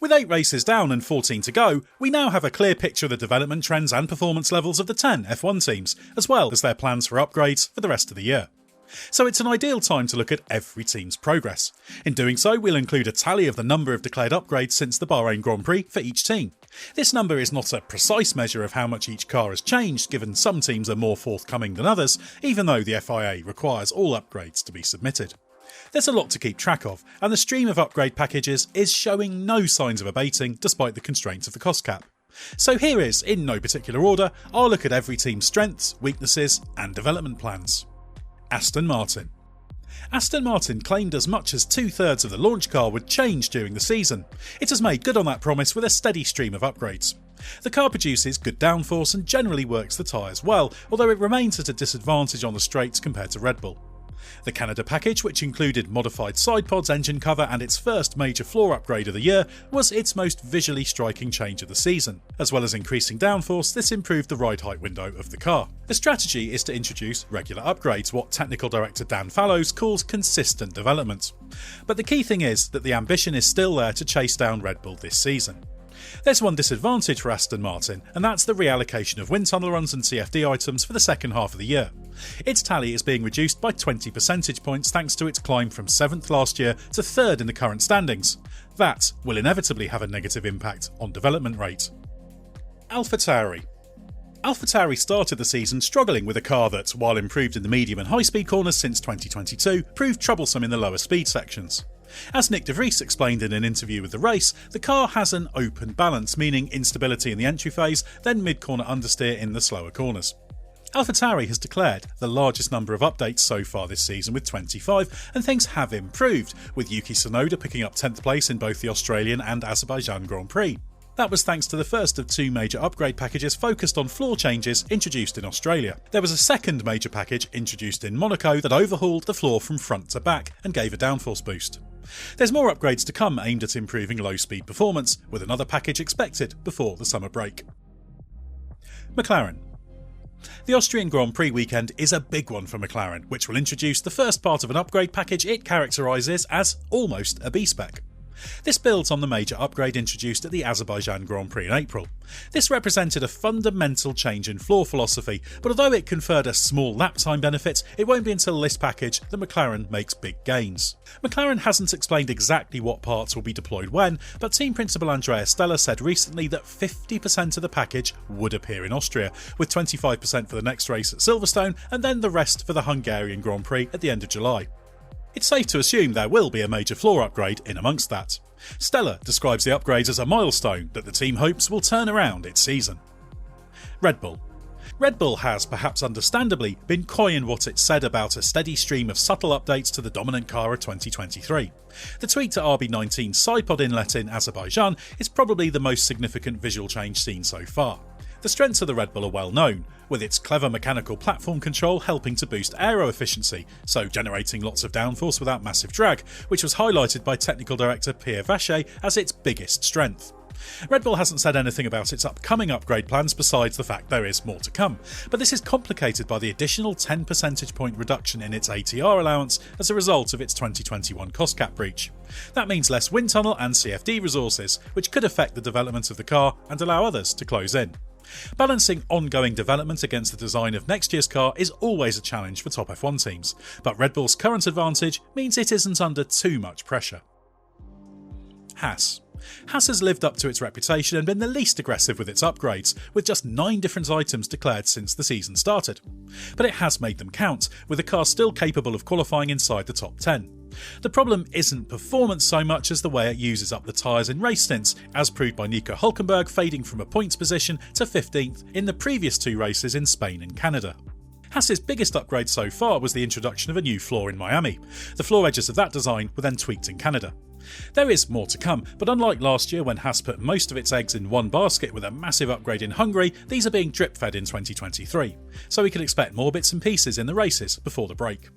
With 8 races down and 14 to go, we now have a clear picture of the development trends and performance levels of the 10 F1 teams, as well as their plans for upgrades for the rest of the year. So it's an ideal time to look at every team's progress. In doing so, we'll include a tally of the number of declared upgrades since the Bahrain Grand Prix for each team. This number is not a precise measure of how much each car has changed, given some teams are more forthcoming than others, even though the FIA requires all upgrades to be submitted. There's a lot to keep track of, and the stream of upgrade packages is showing no signs of abating despite the constraints of the cost cap. So here is, in no particular order, our look at every team's strengths, weaknesses and development plans. Aston Martin. Aston Martin claimed as much as 2/3 of the launch car would change during the season. It has made good on that promise with a steady stream of upgrades. The car produces good downforce and generally works the tyres well, although it remains at a disadvantage on the straights compared to Red Bull. The Canada package, which included modified side pods, engine cover and its first major floor upgrade of the year, was its most visually striking change of the season. As well as increasing downforce, this improved the ride height window of the car. The strategy is to introduce regular upgrades, what technical director Dan Fallows calls consistent development. But the key thing is that the ambition is still there to chase down Red Bull this season. There's one disadvantage for Aston Martin, and that's the reallocation of wind tunnel runs and CFD items for the second half of the year. Its tally is being reduced by 20 percentage points thanks to its climb from 7th last year to 3rd in the current standings. That will inevitably have a negative impact on development rate. AlphaTauri. AlphaTauri started the season struggling with a car that, while improved in the medium and high-speed corners since 2022, proved troublesome in the lower speed sections. As Nick de Vries explained in an interview with The Race, the car has an open balance, meaning instability in the entry phase, then mid-corner understeer in the slower corners. AlphaTauri has declared the largest number of updates so far this season with 25, and things have improved, with Yuki Tsunoda picking up 10th place in both the Australian and Azerbaijan Grand Prix. That was thanks to the first of 2 major upgrade packages focused on floor changes introduced in Australia. There was a second major package introduced in Monaco that overhauled the floor from front to back and gave a downforce boost. There's more upgrades to come aimed at improving low-speed performance, with another package expected before the summer break. McLaren. The Austrian Grand Prix weekend is a big one for McLaren, which will introduce the first part of an upgrade package it characterises as almost a B-spec. This builds on the major upgrade introduced at the Azerbaijan Grand Prix in April. This represented a fundamental change in floor philosophy, but although it conferred a small lap time benefit, it won't be until this package that McLaren makes big gains. McLaren hasn't explained exactly what parts will be deployed when, but team principal Andrea Stella said recently that 50% of the package would appear in Austria, with 25% for the next race at Silverstone and then the rest for the Hungarian Grand Prix at the end of July. It's safe to assume there will be a major floor upgrade in amongst that. Stella describes the upgrades as a milestone that the team hopes will turn around its season. Red Bull. Red Bull has, perhaps understandably, been coy in what it said about a steady stream of subtle updates to the dominant car of 2023. The tweak to RB19's sidepod inlet in Azerbaijan is probably the most significant visual change seen so far. The strengths of the Red Bull are well known, with its clever mechanical platform control helping to boost aero efficiency, so generating lots of downforce without massive drag, which was highlighted by technical director Pierre Vacher as its biggest strength. Red Bull hasn't said anything about its upcoming upgrade plans besides the fact there is more to come, but this is complicated by the additional 10 percentage point reduction in its ATR allowance as a result of its 2021 cost cap breach. That means less wind tunnel and CFD resources, which could affect the development of the car and allow others to close in. Balancing ongoing development against the design of next year's car is always a challenge for top F1 teams, but Red Bull's current advantage means it isn't under too much pressure. Haas. Haas has lived up to its reputation and been the least aggressive with its upgrades, with just 9 different items declared since the season started. But it has made them count, with the car still capable of qualifying inside the top 10. The problem isn't performance so much as the way it uses up the tyres in race stints, as proved by Nico Hülkenberg fading from a points position to 15th in the previous 2 races in Spain and Canada. Haas's biggest upgrade so far was the introduction of a new floor in Miami. The floor edges of that design were then tweaked in Canada. There is more to come, but unlike last year when Haas put most of its eggs in one basket with a massive upgrade in Hungary, these are being drip-fed in 2023, so we can expect more bits and pieces in the races before the break.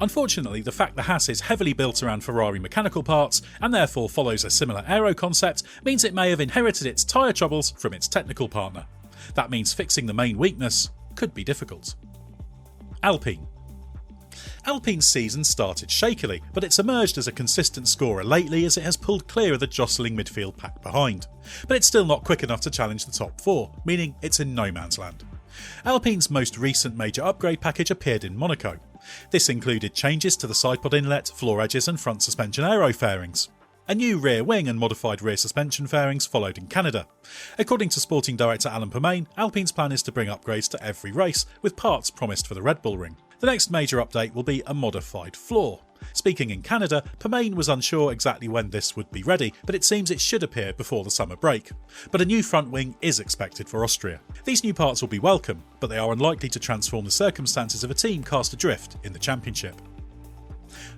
Unfortunately, the fact that Haas is heavily built around Ferrari mechanical parts and therefore follows a similar aero concept means it may have inherited its tyre troubles from its technical partner. That means fixing the main weakness could be difficult. Alpine. Alpine's season started shakily, but it's emerged as a consistent scorer lately as it has pulled clear of the jostling midfield pack behind. But it's still not quick enough to challenge the top four, meaning it's in no man's land. Alpine's most recent major upgrade package appeared in Monaco. This included changes to the sidepod inlet, floor edges and front suspension aero fairings. A new rear wing and modified rear suspension fairings followed in Canada. According to sporting director Alan Permain, Alpine's plan is to bring upgrades to every race, with parts promised for the Red Bull Ring. The next major update will be a modified floor. Speaking in Canada, Permain was unsure exactly when this would be ready, but it seems it should appear before the summer break. But a new front wing is expected for Austria. These new parts will be welcome, but they are unlikely to transform the circumstances of a team cast adrift in the championship.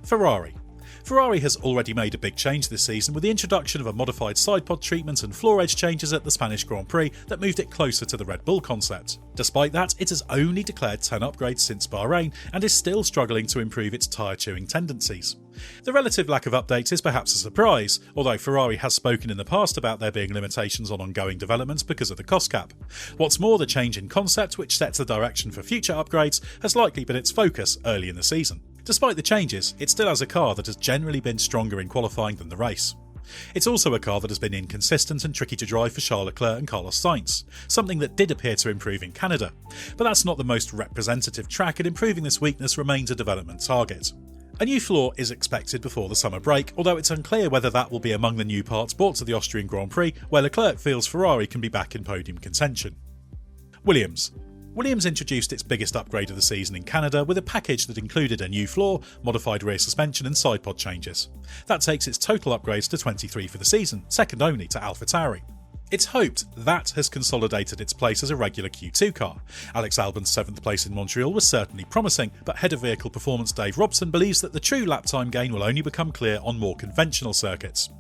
Ferrari has already made a big change this season with the introduction of a modified sidepod treatment and floor edge changes at the Spanish Grand Prix that moved it closer to the Red Bull concept. Despite that, it has only declared 10 upgrades since Bahrain and is still struggling to improve its tyre chewing tendencies. The relative lack of updates is perhaps a surprise, although Ferrari has spoken in the past about there being limitations on ongoing developments because of the cost cap. What's more, the change in concept, which sets the direction for future upgrades, has likely been its focus early in the season. Despite the changes, it still has a car that has generally been stronger in qualifying than the race. It's also a car that has been inconsistent and tricky to drive for Charles Leclerc and Carlos Sainz, something that did appear to improve in Canada. But that's not the most representative track, and improving this weakness remains a development target. A new floor is expected before the summer break, although it's unclear whether that will be among the new parts brought to the Austrian Grand Prix, where Leclerc feels Ferrari can be back in podium contention. Williams introduced its biggest upgrade of the season in Canada with a package that included a new floor, modified rear suspension and sidepod changes. That takes its total upgrades to 23 for the season, second only to AlphaTauri. It's hoped that has consolidated its place as a regular Q2 car. Alex Albon's 7th place in Montreal was certainly promising, but head of vehicle performance Dave Robson believes that the true lap time gain will only become clear on more conventional circuits.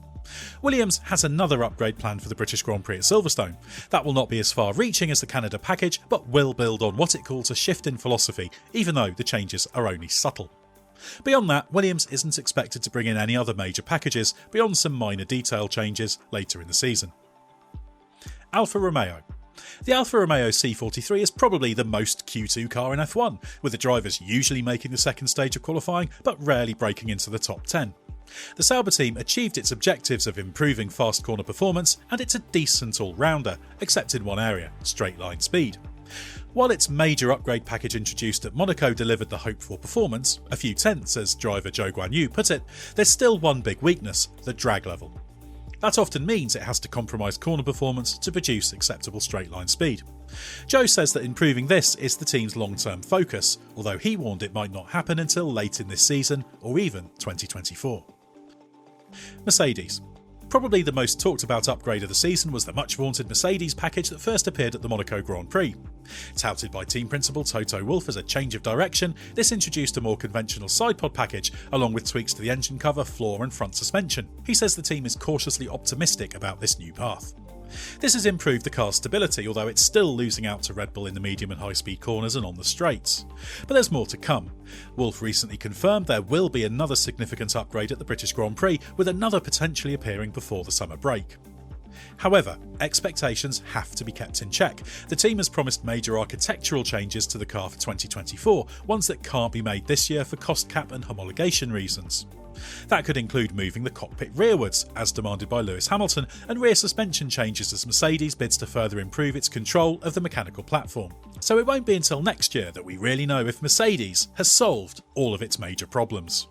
Williams has another upgrade planned for the British Grand Prix at Silverstone. That will not be as far-reaching as the Canada package, but will build on what it calls a shift in philosophy, even though the changes are only subtle. Beyond that, Williams isn't expected to bring in any other major packages beyond some minor detail changes later in the season. Alfa Romeo. The Alfa Romeo C43 is probably the most Q2 car in F1, with the drivers usually making the second stage of qualifying but rarely breaking into the top 10. The Sauber team achieved its objectives of improving fast corner performance, and it's a decent all-rounder, except in one area, straight line speed. While its major upgrade package introduced at Monaco delivered the hoped-for performance, a few tenths as driver Zhou Guanyu put it, there's still one big weakness, the drag level. That often means it has to compromise corner performance to produce acceptable straight-line speed. Zhou says that improving this is the team's long-term focus, although he warned it might not happen until late in this season or even 2024. Mercedes. Probably the most talked about upgrade of the season was the much vaunted Mercedes package that first appeared at the Monaco Grand Prix. Touted by team principal Toto Wolff as a change of direction, this introduced a more conventional sidepod package along with tweaks to the engine cover, floor and front suspension. He says the team is cautiously optimistic about this new path. This has improved the car's stability, although it's still losing out to Red Bull in the medium and high-speed corners and on the straights. But there's more to come. Wolff recently confirmed there will be another significant upgrade at the British Grand Prix, with another potentially appearing before the summer break. However, expectations have to be kept in check. The team has promised major architectural changes to the car for 2024, ones that can't be made this year for cost cap and homologation reasons. That could include moving the cockpit rearwards, as demanded by Lewis Hamilton, and rear suspension changes as Mercedes bids to further improve its control of the mechanical platform. So it won't be until next year that we really know if Mercedes has solved all of its major problems.